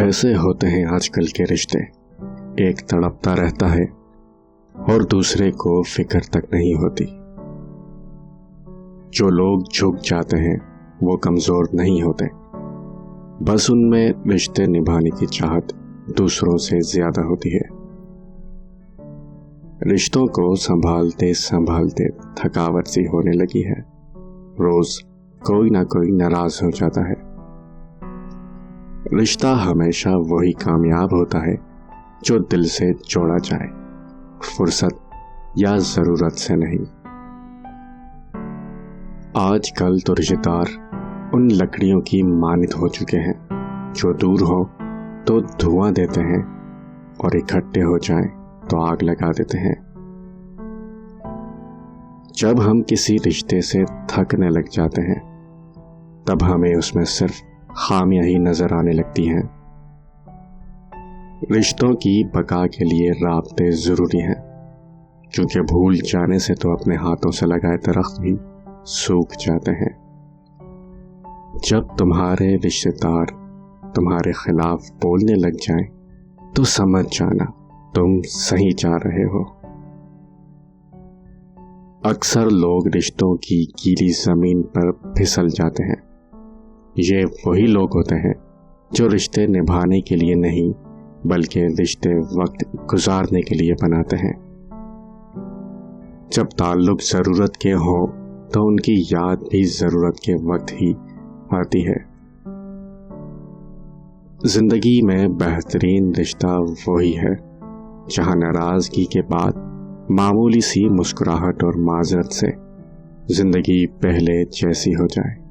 कैसे होते हैं आजकल के रिश्ते। एक तड़पता रहता है और दूसरे को फिक्र तक नहीं होती। जो लोग झुक जाते हैं वो कमजोर नहीं होते, बस उनमें रिश्ते निभाने की चाहत दूसरों से ज्यादा होती है। रिश्तों को संभालते संभालते थकावट सी होने लगी है। रोज कोई ना कोई नाराज हो जाता है। रिश्ता हमेशा वही कामयाब होता है जो दिल से जोड़ा जाए, फुर्सत या जरूरत से नहीं। आजकल तो रिश्तेदार उन लकड़ियों की मानित हो चुके हैं जो दूर हो तो धुआं देते हैं और इकट्ठे हो जाएं तो आग लगा देते हैं। जब हम किसी रिश्ते से थकने लग जाते हैं तब हमें उसमें सिर्फ खामियां ही नजर आने लगती हैं। रिश्तों की बका के लिए राब्ते जरूरी हैं, क्योंकि भूल जाने से तो अपने हाथों से लगाए दरख्त भी सूख जाते हैं। जब तुम्हारे रिश्तेदार तुम्हारे खिलाफ बोलने लग जाएं, तो समझ जाना तुम सही जा रहे हो। अक्सर लोग रिश्तों की गीली जमीन पर फिसल जाते हैं। ये वही लोग होते हैं जो रिश्ते निभाने के लिए नहीं बल्कि रिश्ते वक्त गुजारने के लिए बनाते हैं। जब ताल्लुक जरूरत के हो तो उनकी याद भी जरूरत के वक्त ही आती है। जिंदगी में बेहतरीन रिश्ता वही है जहां नाराजगी के बाद मामूली सी मुस्कुराहट और माजरत से जिंदगी पहले जैसी हो जाए।